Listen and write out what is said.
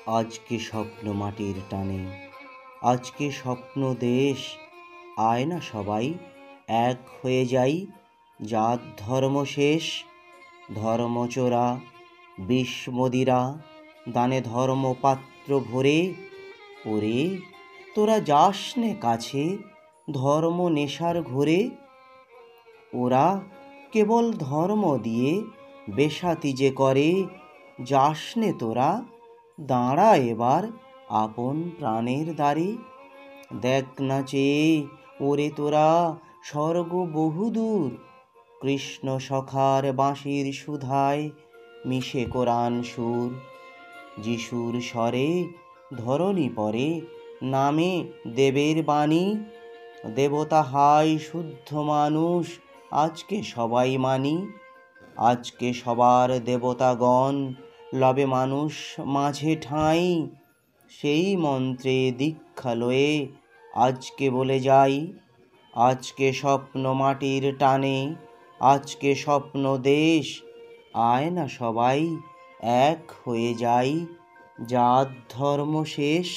আজকে স্বপ্ন মাটির টানে, আজকে স্বপ্ন দেশ। আয় না সবাই এক হয়ে যাই, জাত ধর্ম শেষ। ধর্মচোরা বিষ মদিরা দানে ধর্মপাত্র ভরে, ওরে তোরা যাস নে কাছে ধর্ম নেশার ঘোরে। ওরা কেবল ধর্ম দিয়ে বেশাতি যে করে, যাস নে তোরা দাঁড়া এবার আপন প্রাণের দ্বারে। দেখ না চেয়ে ওরে তোরা স্বর্গ বহুদূর, কৃষ্ণ সখার বাঁশির সুধায় মিশে কোরআন সুর। যিশুর স্বরে ধরণী পরে নামে দেবের বাণী, দেবতা হাই শুদ্ধ মানুষ আজকে সবাই মানি। আজকে সবার দেবতাগণ লবে মানুষ মাঝে ঠাঁই, সেই মন্ত্রে দীক্ষা লয়ে আজকে বলে যাই। আজকে স্বপ্ন মাটির টানে, আজকে স্বপ্ন দেশ। আয় না সবাই এক হয়ে যাই, জাত ধর্ম শেষ।